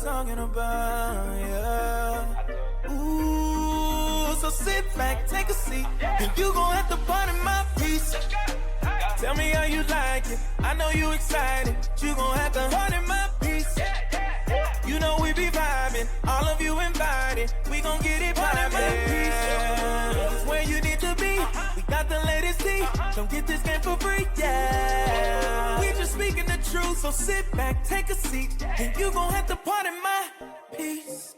talking about, yeah. Ooh, so sit back, take a seat, and you gon' have to pardon my peace. Tell me how you like it, I know you excited. You gon' have to pardon my peace. You know we be vibing, all of you invited. We gon' get it pardon my peace. It's where you need to be, we got the latest tea. Don't get this game for free, yeah. We just speaking the truth, so sit back, take a seat, and you gon' have to pardon my peace.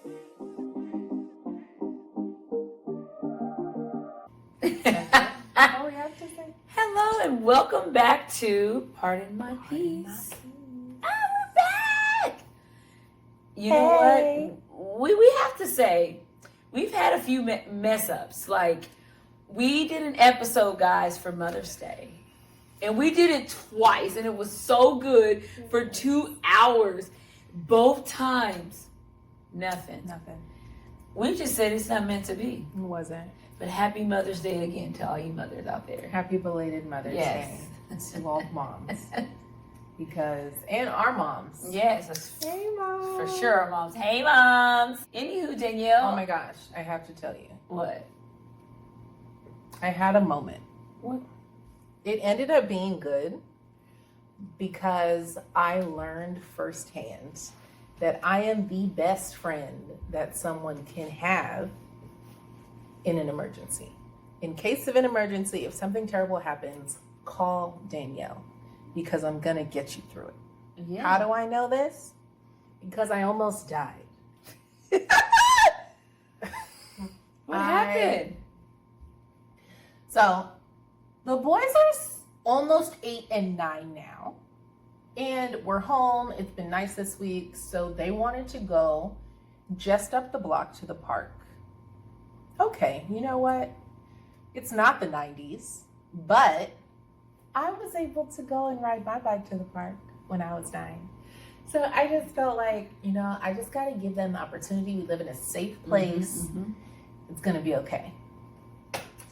Oh, we have to say hello and welcome back to Pardon My Peace. We're back. You know what? We have to say we've had a few mess ups. Like we did an episode, guys, for Mother's Day, and we did it twice, and it was so good for 2 hours. Both times, nothing. We just said it's not meant to be. It wasn't. But happy Mother's Day again to all you mothers out there. Happy belated Mother's Day to all moms. And our moms. Yes. Hey, moms. For sure, our moms. Hey, moms. Anywho, Danielle. Oh my gosh, I have to tell you. What? I had a moment. What? It ended up being good because I learned firsthand that I am the best friend that someone can have in an emergency. In case of an emergency, if something terrible happens, call Danielle because I'm gonna get you through it. Yeah. How do I know this? Because I almost died. What happened? So the boys are almost 8 and 9 now, and we're home. It's been nice this week, so they wanted to go just up the block to the park. Okay, you know what? It's not the 90s, but I was able to go and ride my bike to the park when I was 9. So I just felt like, I just got to give them the opportunity. We live in a safe place. Mm-hmm. It's going to be okay.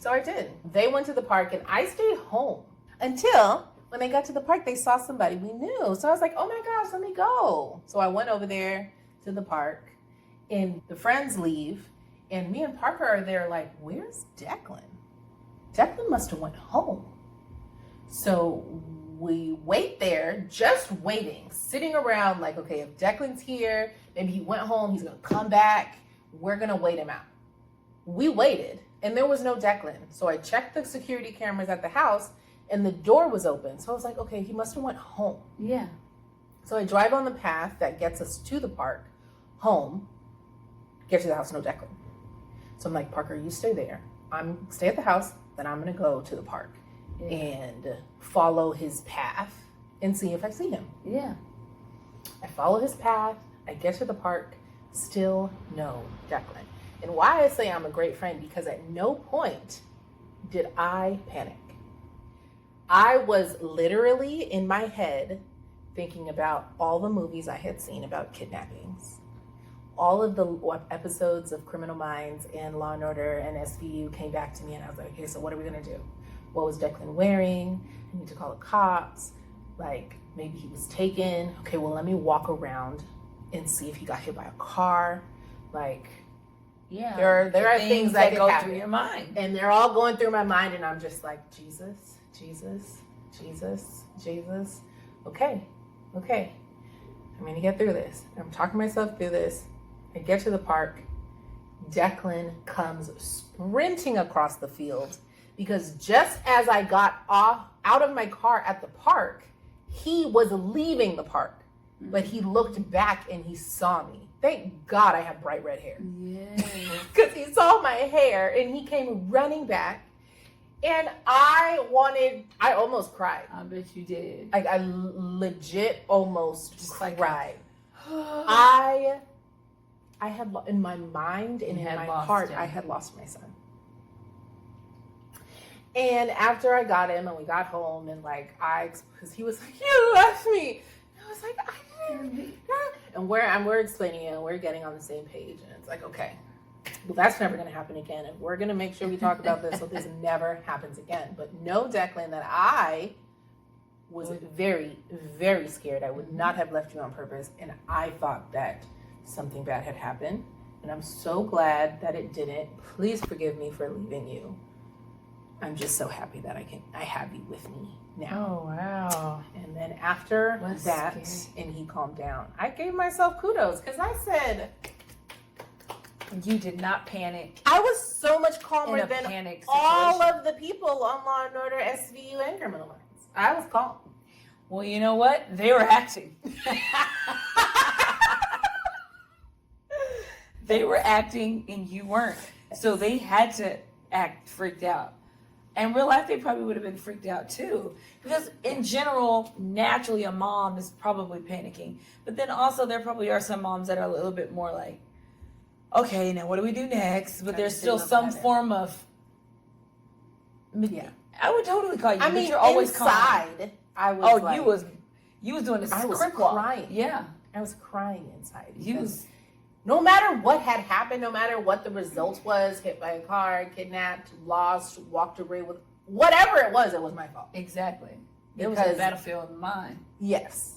So I did. They went to the park and I stayed home until when they got to the park, they saw somebody we knew. So I was like, oh my gosh, let me go. So I went over there to the park and the friends leave. And me and Parker are there like, where's Declan? Declan must have went home. So we wait there, just waiting, sitting around like, okay, if Declan's here, maybe he went home, he's gonna come back, we're gonna wait him out. We waited and there was no Declan. So I checked the security cameras at the house and the door was open. So I was like, okay, he must have went home. Yeah. So I drive on the path that gets us to the park, home, get to the house, no Declan. So I'm like, Parker, you stay there. I'm stay at the house, then I'm gonna go to the park and follow his path and see if I see him. Yeah. I follow his path, I get to the park, still no Declan. And why I say I'm a great friend, because at no point did I panic. I was literally in my head thinking about all the movies I had seen about kidnappings. All of the episodes of Criminal Minds and Law and Order and SVU came back to me, and I was like, okay, so what are we gonna do? What was Declan wearing? I need to call the cops. Like, maybe he was taken. Okay, well, let me walk around and see if he got hit by a car. Like, yeah, there are things that go happen through your mind. And they're all going through my mind, and I'm just like, Jesus, Jesus, Jesus, Jesus. Okay. I'm gonna get through this. I'm talking myself through this. I get to the park. Declan comes sprinting across the field because just as I got out of my car at the park, he was leaving the park, but he looked back and he saw me. Thank God I have bright red hair. Yeah. Because he saw my hair and he came running back, and I almost cried. I bet you did. I legit almost Just cried. like I had, in my mind and in my heart, I had lost my son. And after I got him and we got home and because he was like, you left me. And I was like, I didn't. And we're explaining it and we're getting on the same page. And it's like, okay, well, that's never going to happen again. And we're going to make sure we talk about this so this never happens again. But no, Declan, that I was very, very scared. I would not have left you on purpose. And I thought that something bad had happened. And I'm so glad that it didn't. Please forgive me for leaving you. I'm just so happy that I have you with me now. Oh, wow. And then after that, scary. and he calmed down, I gave myself kudos because I said, You did not panic. I was so much calmer In a than panic all situation. of the people on Law and Order, SVU, and Criminal Minds. I was calm. Well, you know what? They were acting. They were acting and you weren't. So they had to act freaked out. In real life, they probably would have been freaked out too. Because in general, naturally, a mom is probably panicking. But then also, there probably are some moms that are a little bit more like, okay, now what do we do next? But there's still some form of, Yeah. I would totally call you, I but mean, you're always calm. inside, I was Oh, like, you was doing this I was script walk. crying. Yeah. I was crying inside. You because was, no matter what had happened, no matter what the result was, hit by a car, kidnapped, lost, walked away with, whatever it was my fault. exactly. There was a Because- battlefield in mind. Yes.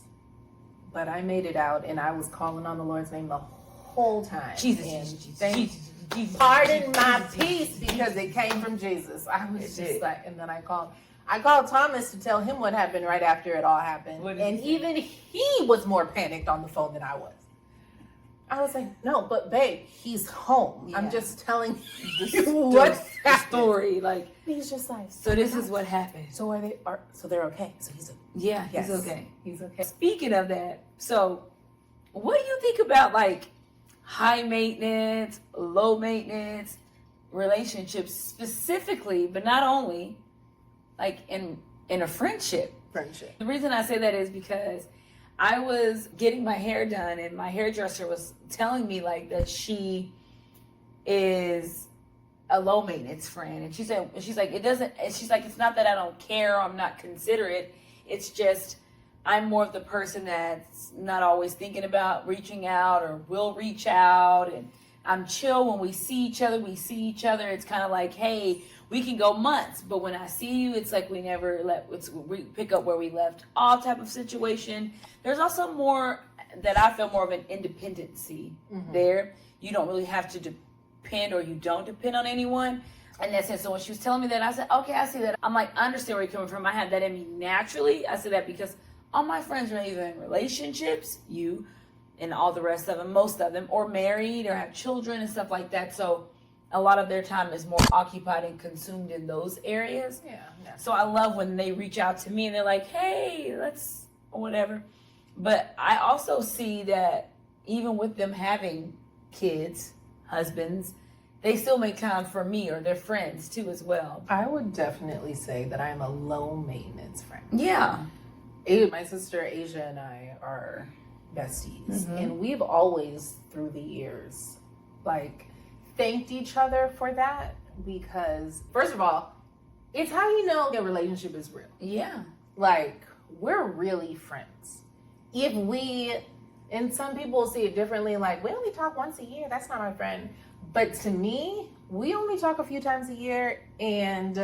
But I made it out, and I was calling on the Lord's name the whole time. Jesus, And Jesus, Jesus, thank- Jesus, Jesus. Pardon Jesus, my Jesus, peace Jesus, because it came from Jesus. I was It just did. like, and then I called Thomas to tell him what happened right after it all happened. What did And he say? even he was more panicked on the phone than I was. I was like, no, but babe, he's home. Yeah. I'm just telling The you sto- what's the happened. story. Like, He's just like, so this is what happened. so so they're okay. So he's Yeah, yes. he's okay. He's okay. Speaking of that, so what do you think about like high maintenance, low maintenance relationships specifically, but not only like in a friendship? Friendship. The reason I say that is because I was getting my hair done and my hairdresser was telling me like that she is a low maintenance friend. And she's like, it's not that I don't care or I'm not considerate. It's just I'm more of the person that's not always thinking about reaching out or will reach out. And I'm chill when we see each other. It's kind of like, hey, we can go months, but when I see you, it's like we never we pick up where we left off type of situation. There's also more that I feel more of an independency there. You don't really have to depend or you don't depend on anyone. In that sense, so when she was telling me that, I said, okay, I see that. I'm like, I understand where you're coming from. I have that in me naturally. I said that because all my friends are either in relationships, you and all the rest of them, most of them, or married or have children and stuff like that. So a lot of their time is more occupied and consumed in those areas. Yeah. So I love when they reach out to me and they're like, hey, let's, or whatever. But I also see that even with them having kids, husbands, they still make time for me or their friends too as well. I would definitely say that I'm a low maintenance friend. Yeah. My sister Asia and I are besties, Mhm. and we've always through the years like thanked each other for that, because first of all, it's how you know a relationship is real. Yeah. Like, we're really friends. If we, and some people see it differently, like, we only talk once a year, that's not my friend. But to me, we only talk a few times a year, and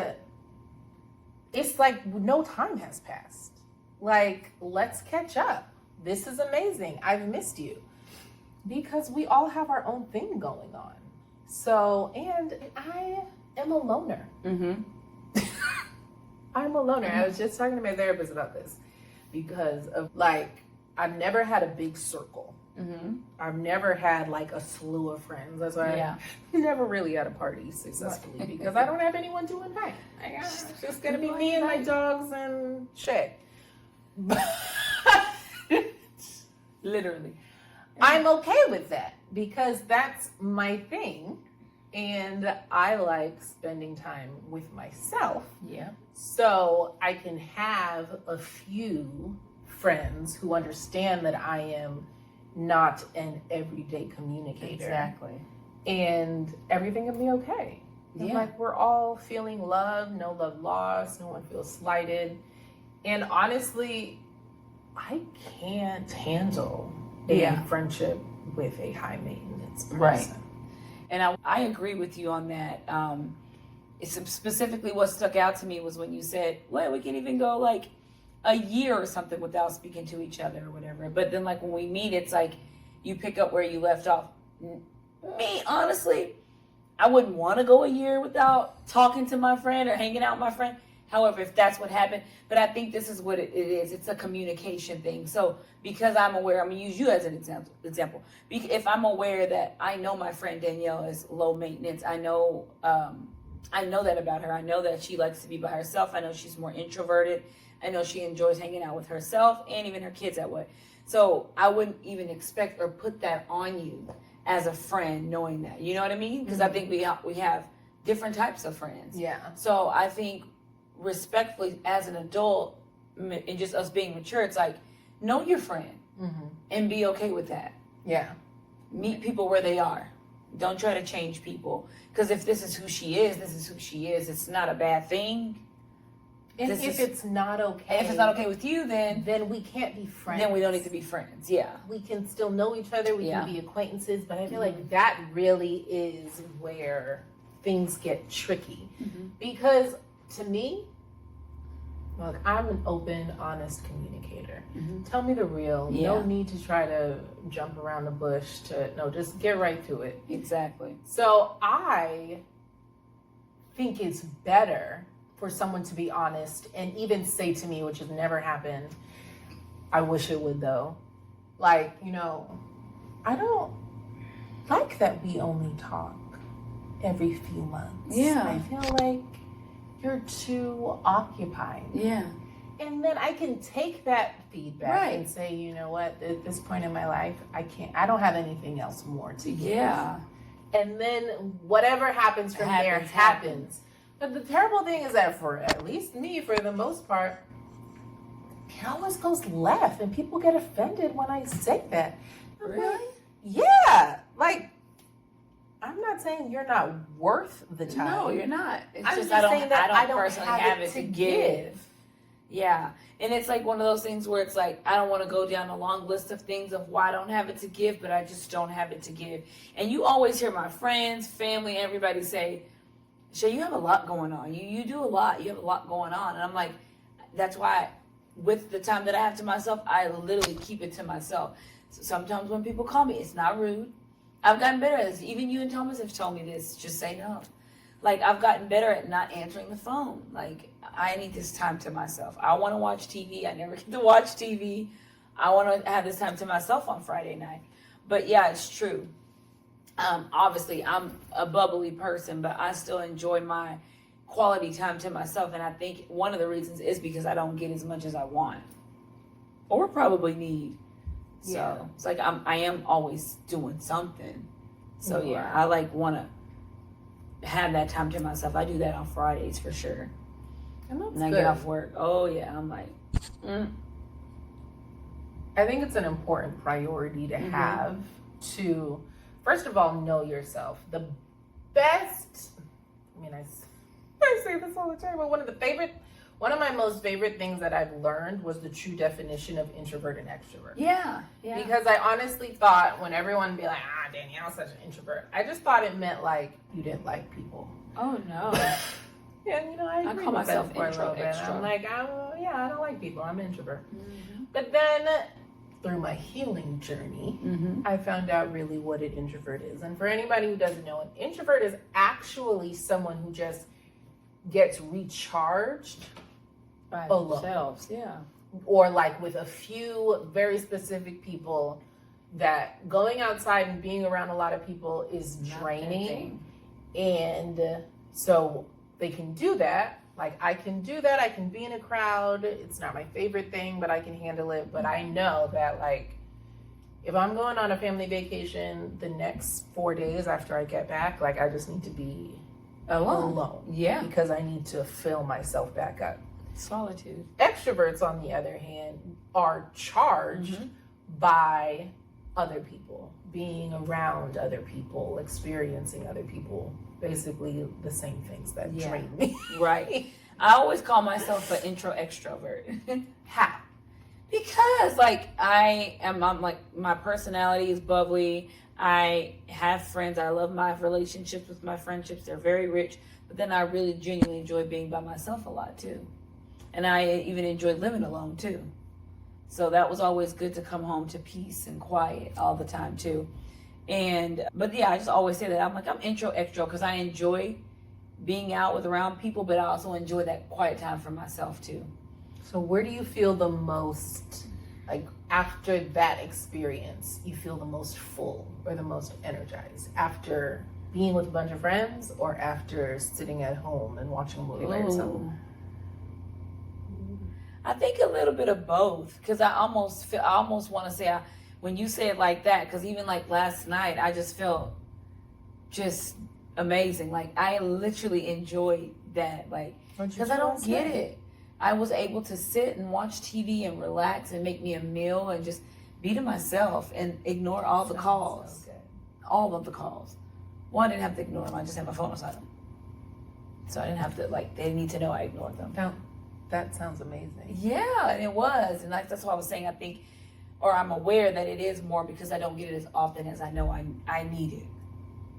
it's like no time has passed. Like, let's catch up. This is amazing. I've missed you. Because we all have our own thing going on. So, and I am a loner. Mm-hmm. I'm a loner. I was just talking to my therapist about this because of like, I've never had a big circle. Mm-hmm. I've never had like a slew of friends. That's why Yeah. I never really had a party successfully because I don't have anyone to invite. It's just gonna be me and my dogs and Shay. Literally. I'm okay with that because that's my thing, and I like spending time with myself. Yeah. So I can have a few friends who understand that I am not an everyday communicator. Exactly. And everything can be okay. And Yeah. like, we're all feeling love, no love lost, no one feels slighted. And honestly, I can't handle a friendship with a high maintenance person. Right. And I agree with you on that. It's specifically what stuck out to me was when you said, well, we can even go like a year or something without speaking to each other or whatever. But then like when we meet, it's like you pick up where you left off. Me, honestly, I wouldn't want to go a year without talking to my friend or hanging out with my friend. However, if that's what happened, but I think this is what it is. It's a communication thing. So because I'm aware, I'm going to use you as an example. If I'm aware that I know my friend Danielle is low maintenance, I know that about her. I know that she likes to be by herself. I know she's more introverted. I know she enjoys hanging out with herself and even her kids that way. So I wouldn't even expect or put that on you as a friend, knowing that. You know what I mean? Because I think we have different types of friends. Yeah. So I think respectfully as an adult and just us being mature, it's like, know your friend and be okay with that. Yeah. Meet people where they are. Don't try to change people. Because if this is who she is, this is who she is. It's not a bad thing. And if it's not okay. If it's not okay with you, then we can't be friends. Then we don't need to be friends. Yeah. We can still know each other. We can be acquaintances. But I feel like that really is where things get tricky. Because to me, look, I'm an open, honest communicator. Tell me the real. Yeah. No need to try to jump around the bush just get right to it. Exactly. So I think it's better for someone to be honest and even say to me, which has never happened, I wish it would though. Like, I don't like that we only talk every few months. Yeah. I feel like you're too occupied. Yeah. And then I can take that feedback and say, you know what, at this point in my life, I don't have anything else more to give. Yeah. And then whatever happens from there happens. But the terrible thing is that for at least me, for the most part, it always goes left and people get offended when I say that. Really? Yeah. Like, I'm not saying you're not worth the time. No, you're not. It's I'm just just saying that I don't personally have have it it to to give. give. Yeah. And it's like one of those things where it's like, I don't want to go down a long list of things of why I don't have it to give, but I just don't have it to give. And you always hear my friends, family, everybody say, Shay, you have a lot going on. You do a lot. You have a lot going on. And I'm like, that's why with the time that I have to myself, I literally keep it to myself. So sometimes when people call me, it's not rude. I've gotten better at this. Even you and Thomas have told me this. Just say no. Like, I've gotten better at not answering the phone. Like, I need this time to myself. I want to watch TV. I never get to watch TV. I want to have this time to myself on Friday night. But yeah, it's true. Obviously, I'm a bubbly person, but I still enjoy my quality time to myself. And I think one of the reasons is because I don't get as much as I want or probably need. So it's like I am always doing something. So yeah, I want to have that time to myself. I do that on Fridays for sure. And I get off work. Oh yeah, I'm like, I think it's an important priority to have to, first of all, know yourself. The best, I say this all the time, but one of my most favorite things that I've learned was the true definition of introvert and extrovert. Yeah. Because I honestly thought when everyone would be like, Danielle's such an introvert, I just thought it meant like you didn't like people. Oh no. And I call myself for a little bit. extra. I'm like, I don't like people. I'm an introvert. But then through my healing journey, I found out really what an introvert is. And for anybody who doesn't know, an introvert is actually someone who just gets recharged By alone. themselves. Yeah. Or like with a few very specific people, that going outside and being around a lot of people is draining. And so they can do that. Like, I can do that. I can be in a crowd. It's not my favorite thing, but I can handle it. But I know that, like, if I'm going on a family vacation the next 4 days after I get back, like, I just need to be alone. Yeah. Because I need to fill myself back up. Solitude. Extroverts, on the other hand, are charged by other people, being around other people, experiencing other people. Basically the same things that drain me. Right. I always call myself an intro extrovert. How? Because I'm like, my personality is bubbly. I have friends. I love my relationships with my friendships. They're very rich. But then I really genuinely enjoy being by myself a lot too. And I even enjoy living alone too. So that was always good to come home to peace and quiet all the time too. But yeah, I just always say that I'm intro extro because I enjoy being out with around people, but I also enjoy that quiet time for myself too. So where do you feel the most, like after that experience, you feel the most full or the most energized? After being with a bunch of friends or after sitting at home and watching a movie by yourself? I think a little bit of both, because I almost want to say, when you say it like that, because even like last night, I just felt just amazing. Like I literally enjoyed that, like, because I don't get it. I was able to sit and watch TV and relax and make me a meal and just be to myself and ignore all the calls, all of the calls. Well, I didn't have to ignore them. I just had my phone beside them, so I didn't have to they didn't need to know I ignored them. No. That sounds amazing. Yeah, and it was. And that's why I was saying I think, or I'm aware that it is more because I don't get it as often as I know I need it.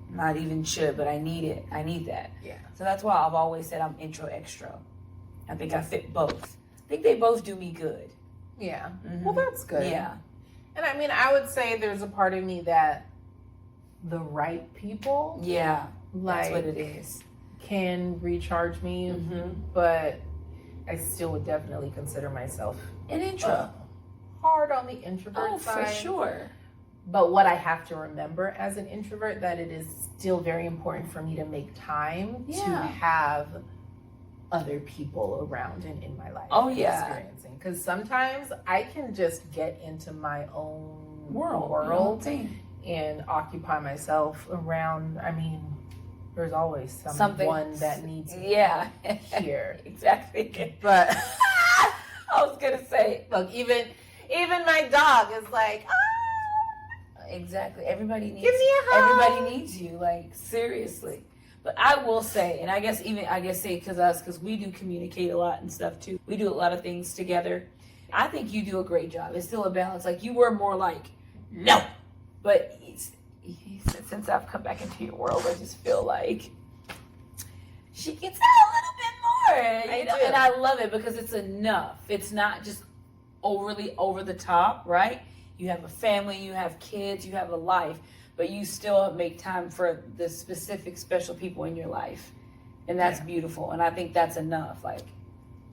Not even should, but I need it. I need that. Yeah. So that's why I've always said I'm intro extro. I think I fit both. I think they both do me good. Yeah. Mm-hmm. Well, that's good. Yeah. And I mean, I would say there's a part of me that the right people. Yeah. Like, that's what it is. Can recharge me, but I still would definitely consider myself an intro. Hard on the introvert side. For sure. But what I have to remember as an introvert, that it is still very important for me to make time to have other people around and in my life. Oh, yeah. Experiencing. Because sometimes I can just get into my own world and occupy myself around, I mean, there's always someone that needs me here. Exactly. But I was gonna say, look, even my dog is like, exactly. Everybody needs give me a hug. Everybody needs you, like seriously. But I will say, and I guess because we do communicate a lot and stuff too. We do a lot of things together. I think you do a great job. It's still a balance. Like you were more like no, but since I've come back into your world, I just feel like she gets out a little bit more. You know? And I love it because it's enough. It's not just overly over the top, right? You have a family, you have kids, you have a life, but you still make time for the specific special people in your life. And that's beautiful. And I think that's enough. Like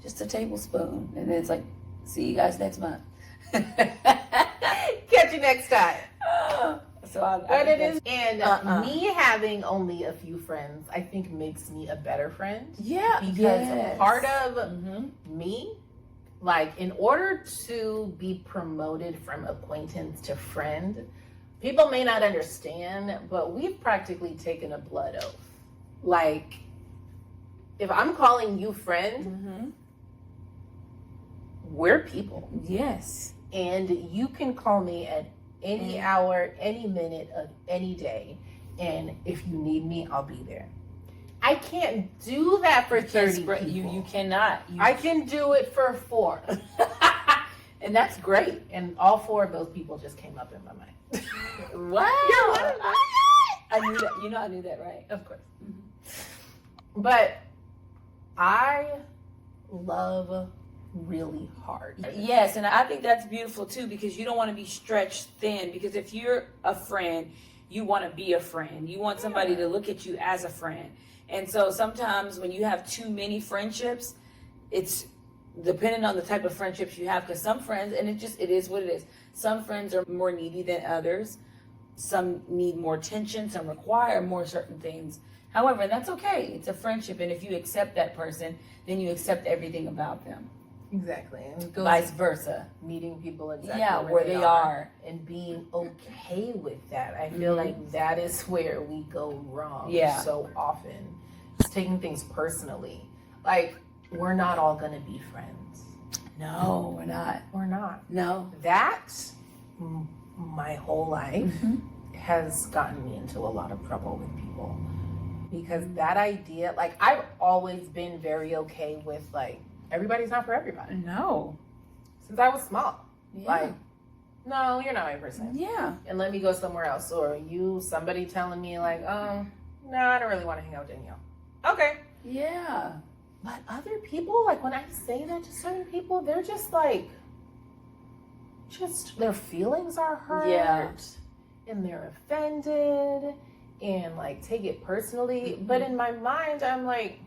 just a tablespoon. And then it's like, see you guys next month. Catch you next time. And me having only a few friends, I think makes me a better friend. Yeah. Because part of me, like in order to be promoted from acquaintance to friend, people may not understand, but we've practically taken a blood oath. Like, if I'm calling you friend, we're people. Yes. And you can call me at any hour, any minute of any day. And if you need me, I'll be there. I can't do that for 30 people. You cannot. I can do it for 4. And that's great. And all 4 of those people just came up in my mind. Wow. You're one of them. I knew that. You know I knew that, right? Of course. But I love really hard. Yes, and I think that's beautiful too, because you don't want to be stretched thin, because if you're a friend, you want to be a friend. You want somebody to look at you as a friend. And so sometimes when you have too many friendships, it's depending on the type of friendships you have, because some friends, and it is what it is. Some friends are more needy than others. Some need more attention. Some require more certain things. However, that's okay. It's a friendship. And if you accept that person, then you accept everything about them. Exactly. And it goes vice versa. Meeting people exactly where they are. And being okay with that. I feel like that is where we go wrong so often. It's taking things personally. Like, we're not all going to be friends. No, we're not. We're not. No. That, my whole life, has gotten me into a lot of trouble with people. Because that idea, like, I've always been very okay with, like, everybody's not for everybody. No. Since I was small. Yeah. Like, no, you're not my person. Yeah. And let me go somewhere else. Or somebody telling me like, no, I don't really want to hang out with Danielle. Okay. Yeah. But other people, like when I say that to certain people, they're just like, just their feelings are hurt. Yeah. And they're offended and like take it personally. Mm-hmm. But in my mind, I'm like,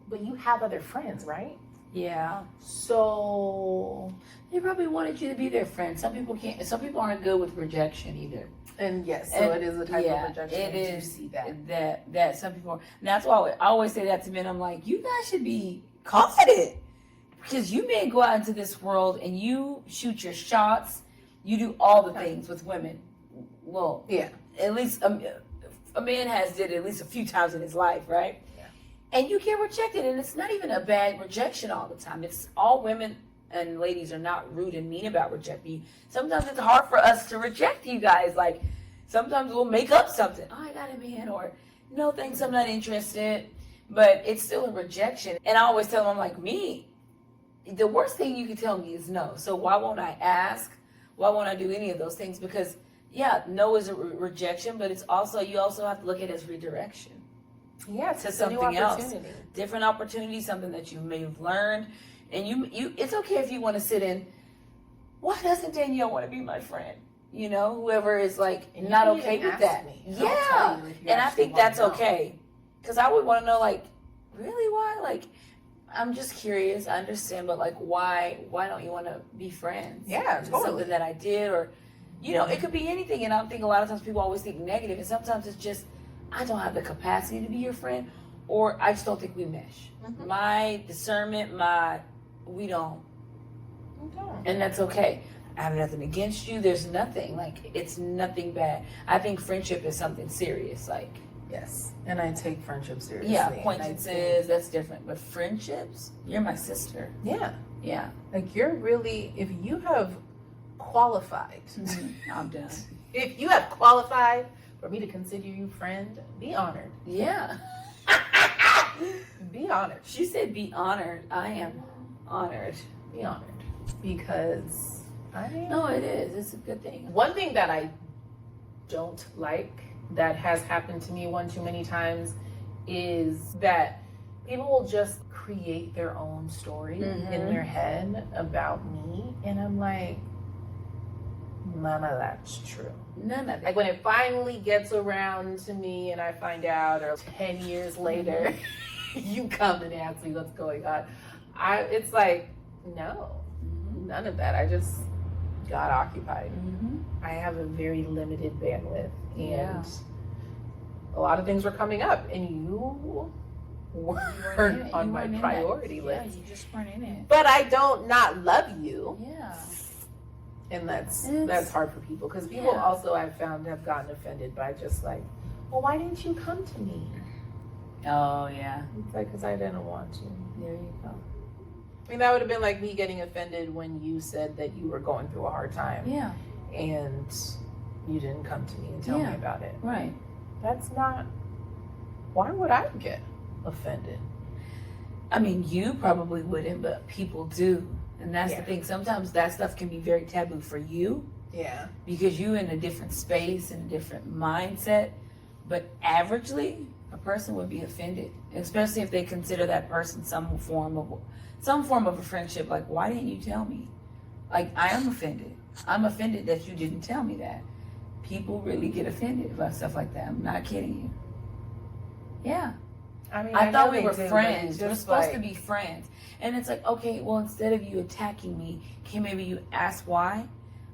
but you have other friends, right? Yeah. So They probably wanted you to be their friend. Some people can't. Some people aren't good with rejection either. and yes, so And it is a type of rejection. It I do is see that. that some people. And that's why I always say that to men. I'm like, you guys should be confident because you may go out into this world and you shoot your shots. You do all the things with women. Well, Yeah. at least a man has did it at least a few times in his life, right? Yeah. And you get rejected, and it's not even a bad rejection all the time. It's all women and ladies are not rude and mean about rejecting you. Sometimes it's hard for us to reject you guys. Like sometimes we'll make up something. Oh, I got a man, or no thanks, I'm not interested. But it's still a rejection. And I always tell them, I'm like, me, the worst thing you can tell me is no. So why won't I ask? Why won't I do any of those things? Because yeah, no is a rejection, but it's also, you also have to look at it as redirection. Yeah, To something else. Different opportunities, something that you may have learned. And you it's okay if you want to sit in, why doesn't Danielle want to be my friend? You know, whoever is like And you not can okay even with ask that. me, and I'll Yeah. tell you if you And I actually think wanna that's know. okay. Because I would want to know, like, really why? Like, I'm just curious. I understand, but like, why don't you want to be friends? Yeah, Is it totally. something that I did, or, you know, it could be anything. And I think a lot of times people always think negative, and sometimes it's just, I don't have the capacity to be your friend, or I just don't think we mesh. Mhm. My discernment, we don't. Okay. And that's okay. I have nothing against you. There's nothing. Like, it's nothing bad. I think friendship is something serious. Like, Yes, and I take friendship seriously. yeah, and I acquaintances, that's different. But friendships, you're my sister. think- yeah, Yeah. like you're really, if you have qualified, I'm done. if you have qualified for me to consider you friend, be honored. Yeah. Be honored. She said be honored. I am honored. Be honored. Because No, it is. It's a good thing. one thing that I don't like that has happened to me one too many times is that people will just create their own story in their head about me, and I'm like, none of that's true. None of it. Like when it finally gets around to me and I find out, or 10 years later, you come and ask me what's going on. It's like, no, none of that. I just got occupied. I have a very limited bandwidth, and Yeah. a lot of things were coming up, and you weren't on my priority list. Yeah, you just weren't in it. But I don't not love you. Yeah. And that's It's- hard for people, because people Yeah. also, I've found, have gotten offended by just like, well, why didn't you come to me? Oh, yeah. It's like, because I didn't want to. There you go. I mean, that would have been like me getting offended when you said that you were going through a hard time Yeah. and you didn't come to me and tell me Yeah. about it. Right. That's not, why would I get offended? I mean, you probably wouldn't, but people do. And that's Yeah. the thing. Sometimes that stuff can be very taboo for you Yeah. because you're in a different space and a different mindset. But averagely, a person would be offended, especially if they consider that person some form of a friendship. Like, why didn't you tell me? Like, I am offended. I'm offended that you didn't tell me that. People really get offended about stuff like that. I'm not kidding you. Yeah. I mean, I thought know we they were do, but friends. it's We're just supposed like- to be friends. And it's like, okay, well, instead of you attacking me, can maybe you ask why?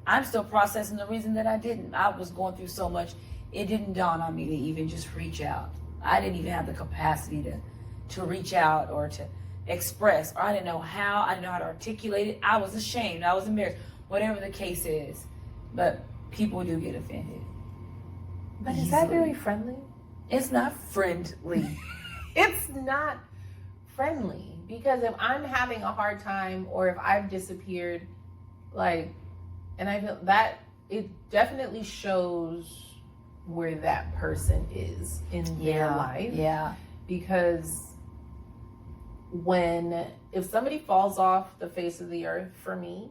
I'm still processing the reason that I didn't. I was going through so much, it didn't dawn on me to even just reach out. I didn't even have the capacity to reach out or to express, or I didn't know how. I didn't know how to articulate it. I was ashamed. I was embarrassed. Whatever the case is. But people do get offended. But is that Easily. really friendly? It's not friendly. It's not friendly, because if I'm having a hard time or if I've disappeared, like, and I feel that it definitely shows where that person is in their life. Yeah. Because if somebody falls off the face of the earth for me,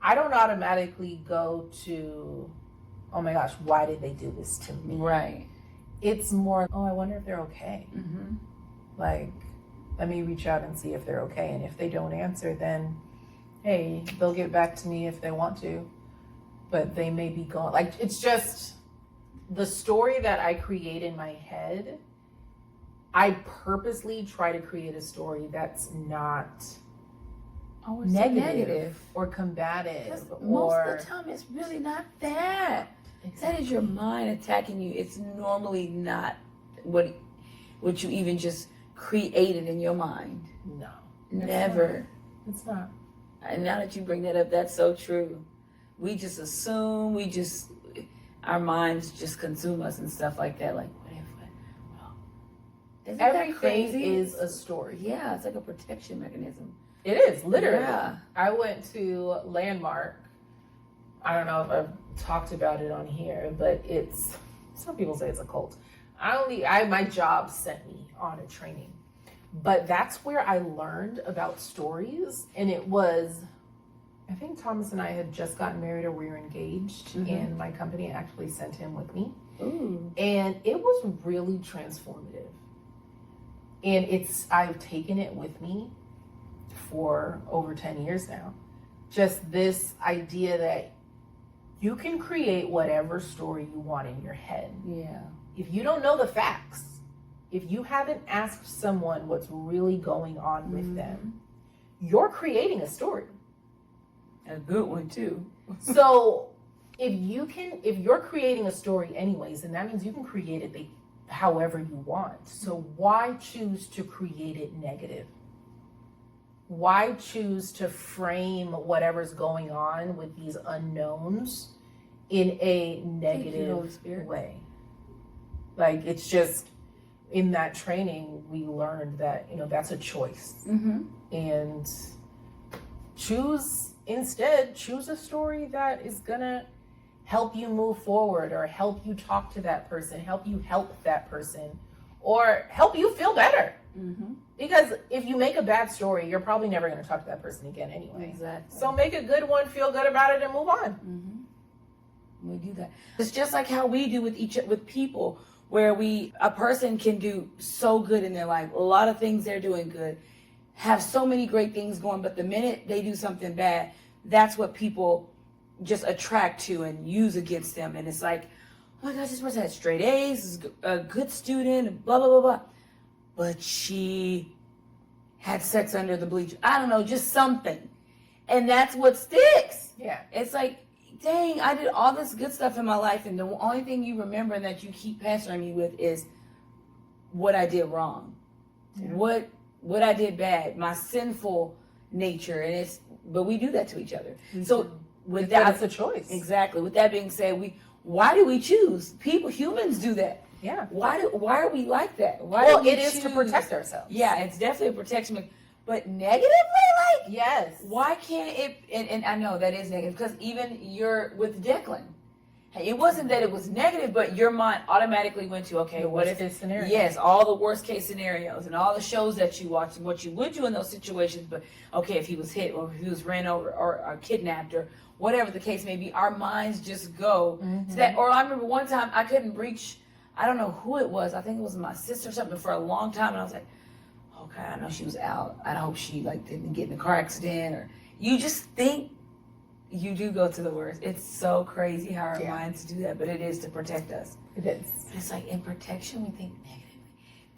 I don't automatically go to, oh my gosh, why did they do this to me? Right. It's more, oh, I wonder if they're okay. Mm-hmm. Like, let me reach out and see if they're okay. And if they don't answer, then, hey, they'll get back to me if they want to. but they may be gone. Like, it's just the story that I create in my head. I purposely try to create a story that's not negative or combative. Most of the time, it's really not that. Exactly. That is your mind attacking you. It's normally not what you even just created in your mind. No. Never. It's not. And now that you bring that up, that's so true. We just assume, our minds just consume us and stuff like that. Like, what if, well, isn't that Everything crazy? is a story. Yeah, it's like a protection mechanism. It is, literally. Yeah. I went to Landmark. I don't know if I've talked about it on here, but some people say it's a cult. My job sent me on a training. But that's where I learned about stories. And it was, I think Thomas and I had just gotten married or we were engaged. And my company actually sent him with me. Ooh. And it was really transformative. And I've taken it with me for over 10 years now. Just this idea that you can create whatever story you want in your head. Yeah. If you don't know the facts, if you haven't asked someone what's really going on with them, you're creating a story. A good one too. So if you're creating a story anyways, then that means you can create it however you want. So why choose to create it negative? Why choose to frame whatever's going on with these unknowns in a negative way? Like, it's just, in that training, we learned that, that's a choice. And choose a story that is gonna help you move forward, or help you talk to that person, help you help that person, or help you feel better. Because if you make a bad story, you're probably never going to talk to that person again anyway. Exactly. So make a good one, feel good about it, and move on. We do that. It's just like how we do with people, where a person can do so good in their life. A lot of things they're doing good, have so many great things going, but the minute they do something bad, that's what people just attract to and use against them. And it's like, oh my gosh, this person had straight A's, is a good student, and blah, blah, blah, blah. But she had sex under the bleachers. I don't know, just something. And that's what sticks. Yeah. It's like, dang, I did all this good stuff in my life, and the only thing you remember and that you keep pestering me with is what I did wrong. Yeah. What I did bad, my sinful nature. And but we do that to each other. So with that, that's a choice. Exactly. With that being said, why do we choose? Humans do that. Yeah. Why are we like that? It is to protect ourselves. Yeah, it's definitely a protection. But negatively, like, yes. Why can't it? And I know that is negative, because even with Declan, it wasn't that it was negative, but your mind automatically went to, okay, the what worst case scenario? Yes, all the worst case scenarios and all the shows that you watch and what you would do in those situations. But okay, if he was hit or if he was ran over or kidnapped or whatever the case may be, our minds just go to that. Or I remember one time I couldn't reach, I don't know who it was. I think it was my sister or something, for a long time. And I was like, okay, I know she was out. I hope she didn't get in a car accident. Or you just think you do go to the worst. It's so crazy how our minds do that, but it is to protect us. It is. But it's like, in protection, we think negatively.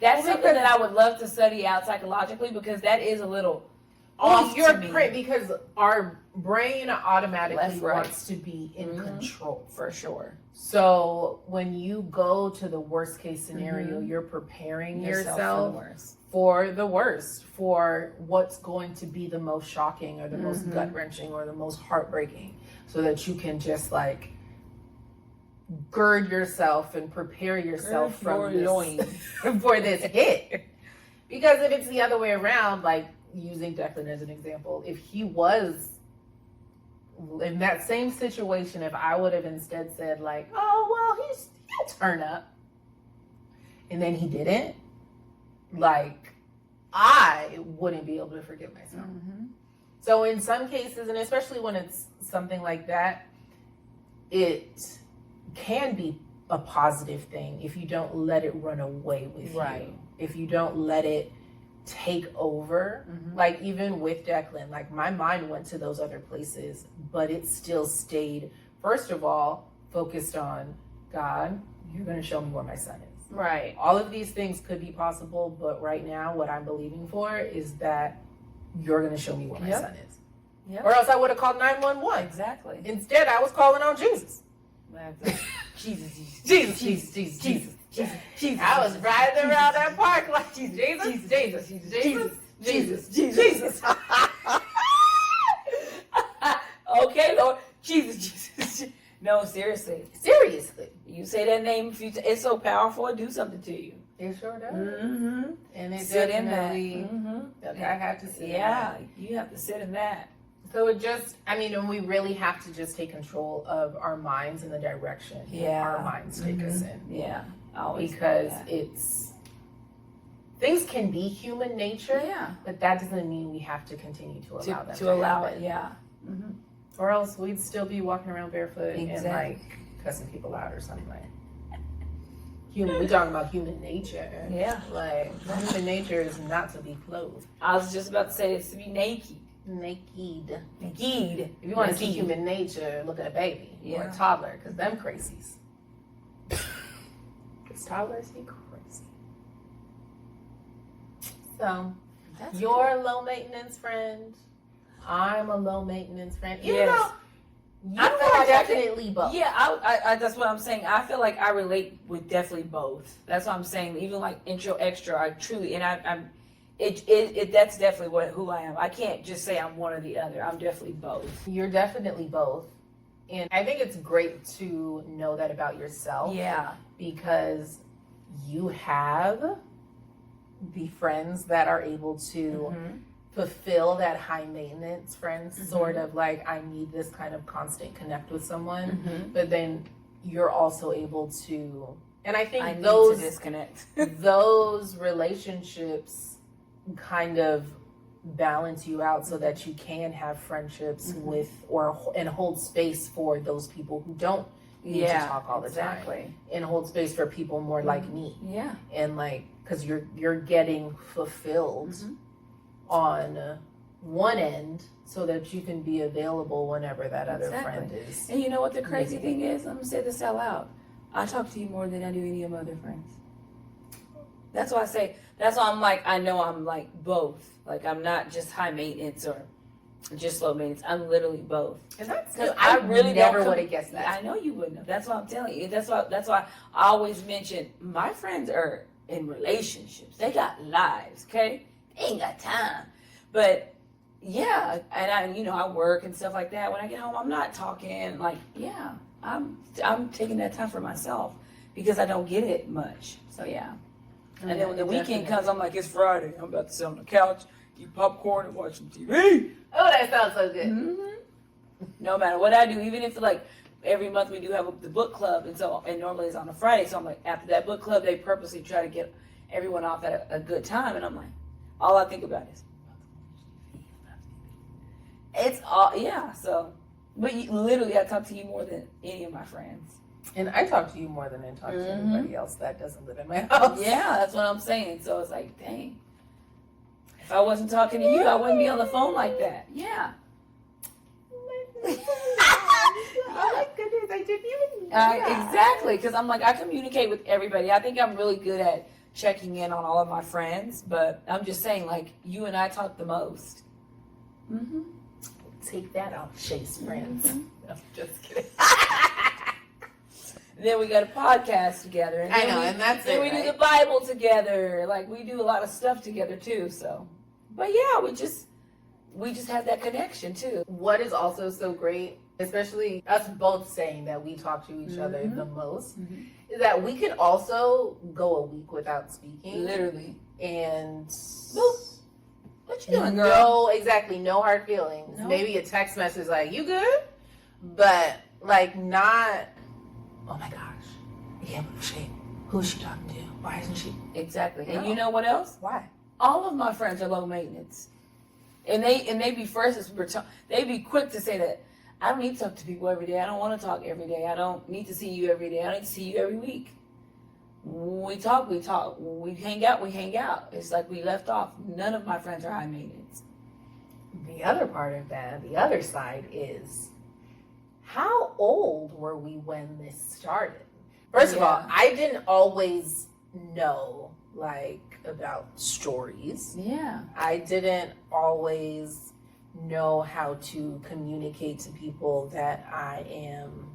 That's something that I would love to study out psychologically, because that is a little off to me. Because our brain automatically Right. wants to be in control. For sure. So when you go to the worst case scenario, you're preparing yourself for the worst, for what's going to be the most shocking or the most gut-wrenching or the most heartbreaking, so that you can just gird yourself and prepare yourself for this hit. Because if it's the other way around, like using Declan as an example, if he was in that same situation, if I would have instead said oh, well, he'll turn up, and then he didn't, I wouldn't be able to forgive myself. So in some cases, and especially when it's something like that, it can be a positive thing if you don't let it run away with you. If you don't let it take over. Even with Declan, my mind went to those other places, but it still stayed first of all, focused on God, you're going to show me where my son is. Right. All of these things could be possible, but right now what I'm believing for is that you're going to show me where my son is. Yep. Or else I would have called 911. Exactly. Instead, I was calling on Jesus. Jesus. I was riding around that park like Jesus. Okay, Lord. Jesus. No, seriously. Seriously. You say that name a few times. It's so powerful. It do something to you. It sure does. Mm-hmm. And it Sit in that. definitely, Mm-hmm. I have to sit in Yeah, that. you have to sit in that. So it just, and we really have to just take control of our minds and the direction our minds take us in. Yeah. I always Because that. things can be human nature, Yeah. but that doesn't mean we have to continue to allow them to allow happen. it, yeah. Mm-hmm. Or else we'd still be walking around barefoot and Exactly. cussing people out or something like we're talking about human nature. Yeah. Like, human nature is not to be clothed. I was just about to say it's to be naked. Naked. Naked. If you want to see human nature, look at a baby or a toddler, because them crazies. Because toddlers be crazy. So, you're a low maintenance friend. I'm a low maintenance friend. Even though you are definitely both. Yeah, I that's what I'm saying. I feel like I relate with definitely both. That's what I'm saying. Even like intro, extra, I truly, and I'm, that's definitely who I am. I can't just say I'm one or the other. I'm definitely both. You're definitely both. And I think it's great to know that about yourself. Yeah. Because you have the friends that are able to fulfill that high maintenance friend sort of like, I need this kind of constant connect with someone. But then you're also able to, and I think I need those to disconnect. those relationships kind of balance you out so that you can have friendships with and hold space for those people who don't need to talk all the time, and hold space for people more like me. Yeah. And like, because you're getting fulfilled on one end so that you can be available whenever that other friend is. And you know what the crazy thing is? I'm gonna say this out loud. I talk to you more than I do any of my other friends. That's why I say, that's why I'm like, I know I'm like both. Like, I'm not just high maintenance or just low maintenance. I'm literally both. And that's because I really never would have guessed that. I know you wouldn't have. That's why I'm telling you. That's why I always mention my friends are in relationships. They got lives, okay? They ain't got time. But yeah, and I work and stuff like that. When I get home, I'm not talking like, yeah, I'm taking that time for myself because I don't get it much. So yeah. And then when the weekend comes, I'm like, it's Friday. I'm about to sit on the couch, eat popcorn, and watch some TV. Oh, that sounds so good. No matter what I do, even if like every month we do have the book club, and normally it's on a Friday. So I'm like, after that book club, they purposely try to get everyone off at a good time, and I'm like, all I think about is, it's all So, but literally, I talk to you more than any of my friends. And I talk to you more than I talk to anybody else that doesn't live in my house. Yeah, that's what I'm saying. So it's like, dang. If I wasn't talking to you, I wouldn't be on the phone like that. Yeah. Oh my goodness, I didn't even know that. Exactly, because I'm like, I communicate with everybody. I think I'm really good at checking in on all of my friends, but I'm just saying, like, you and I talk the most. Take that out, Shay's friends. I'm just kidding. Then we got a podcast together. And I know, and that's then it, we do right? the Bible together. Like, we do a lot of stuff together too. So, but yeah, we just have that connection too. What is also so great, especially us both saying that we talk to each other the most, is that we can also go a week without speaking. Literally. And what you doing, girl? No hard feelings. No. Maybe a text message like, you good? But like not, oh my gosh, yeah, but Shay, who's she talking to? Why isn't she? Exactly. No. And you know what else? Why? All of my friends are low maintenance. And they be first, they be quick to say that I don't need to talk to people every day. I don't want to talk every day. I don't need to see you every day. I need to see you every week. We talk. We hang out. It's like we left off. None of my friends are high maintenance. The other part of that, the other side is how old were we when this started? First of all, I didn't always know about stories. Yeah. I didn't always know how to communicate to people that I am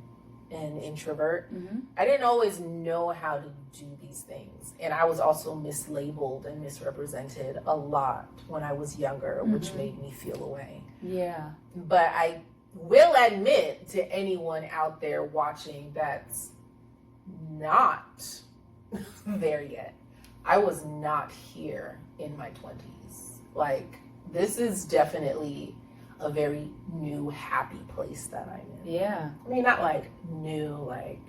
an introvert. Mm-hmm. I didn't always know how to do these things. And I was also mislabeled and misrepresented a lot when I was younger, which made me feel away. Yeah. But I will admit to anyone out there watching that's not there yet, I was not here in my 20s. Like, this is definitely a very new, happy place that I'm in. Yeah. I mean, not like new, like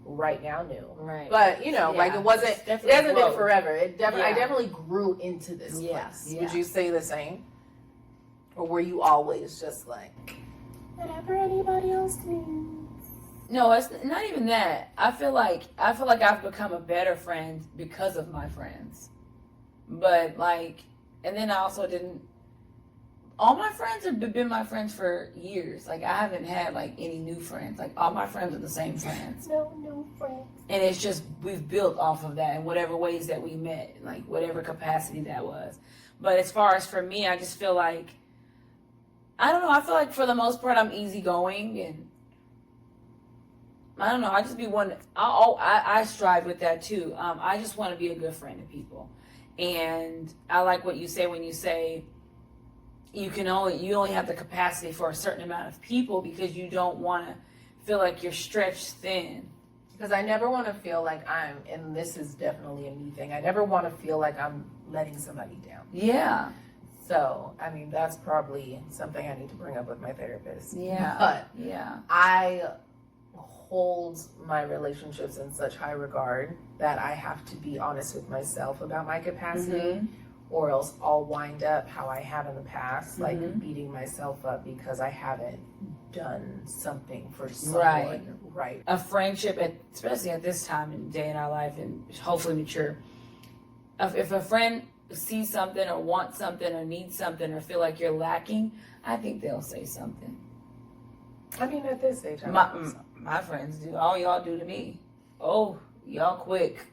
right now new. Right. But, you know, like it hasn't been forever. I definitely grew into this place. Yeah. Would you say the same? Or were you always just like, whatever anybody else needs? No, it's not even that. I feel like I've become a better friend because of my friends. But and then I also didn't. All my friends have been my friends for years. Like, I haven't had any new friends. Like, all my friends are the same friends. No new friends. And it's just, we've built off of that in whatever ways that we met, whatever capacity that was. But as far as for me, I just feel like, I don't know, I feel like for the most part I'm easygoing, and I don't know, I just be one. I strive with that too. I just want to be a good friend to people. And I like what you say when you say you only have the capacity for a certain amount of people, because you don't want to feel like you're stretched thin. Because I never want to feel like and this is definitely a me thing, I never want to feel like I'm letting somebody down. Yeah. So, I mean, that's probably something I need to bring up with my therapist. Yeah. But yeah, I hold my relationships in such high regard that I have to be honest with myself about my capacity, or else I'll wind up how I have in the past, beating myself up because I haven't done something for someone right. A friendship, especially at this time and day in our life, and hopefully mature. If a friend sees something or wants something or needs something or feel like you're lacking, I think they'll say something. I mean, at this age, my friends do. All y'all do to me. Oh, y'all quick.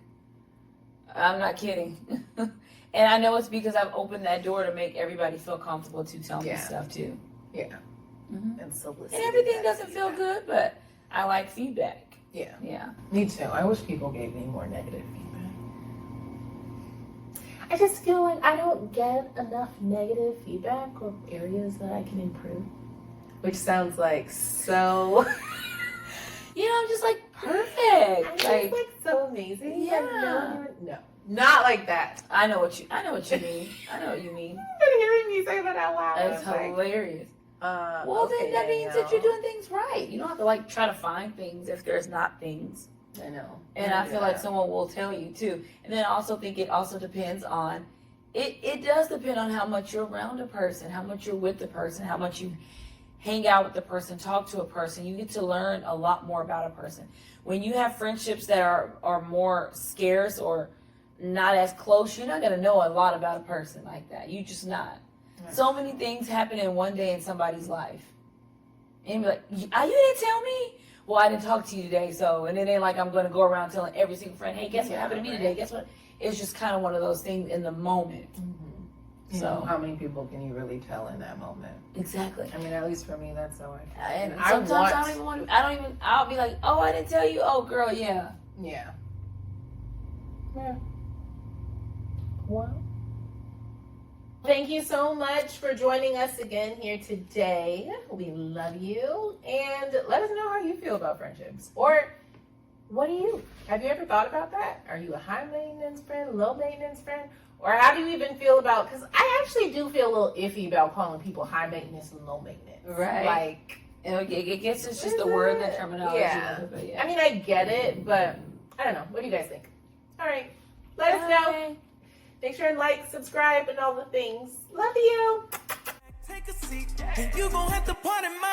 I'm not kidding. And I know it's because I've opened that door to make everybody feel comfortable to tell me stuff too. Yeah. Mm-hmm. And solicit. And everything doesn't feel good, but I like feedback. Yeah. Yeah. Me too. I wish people gave me more negative feedback. I just feel like I don't get enough negative feedback or areas that I can improve. Which sounds like so... I'm just perfect. I'm just so amazing. Yeah. No. Not like that. I know what you mean. I know what you mean. You've been hearing me say that out loud. That's hilarious. Then that means that you're doing things right. You don't have to try to find things if there's not things. I know. And I feel like someone will tell you too. And then I also think it also depends on, it does depend on how much you're around a person, how much you're with the person, how much you hang out with the person, talk to a person. You get to learn a lot more about a person. When you have friendships that are more scarce or not as close, you're not going to know a lot about a person like that. You just not. Right. So many things happen in one day in somebody's life. And you're like, you didn't tell me? Well, I didn't talk to you today, so, and it ain't like I'm going to go around telling every single friend, hey, guess what happened to me today? Guess what? It's just kind of one of those things in the moment. Mm-hmm. So how many people can you really tell in that moment? Exactly. I mean, at least for me, that's how I feel. And sometimes I'll be like, oh, I didn't tell you? Oh, girl, yeah. Yeah. Yeah. Well, thank you so much for joining us again here today. We love you, and let us know how you feel about friendships. Or what do you? Have you ever thought about that? Are you a high maintenance friend, low maintenance friend? Or how do you even feel about, because I actually do feel a little iffy about calling people high maintenance and low maintenance. Right. I guess it's just the word, that terminology. Yeah. But yeah. I mean, I get it, but I don't know. What do you guys think? All right. Let us know. Make sure and like, subscribe, and all the things. Love you. Take a seat, and you gon' have to pardon my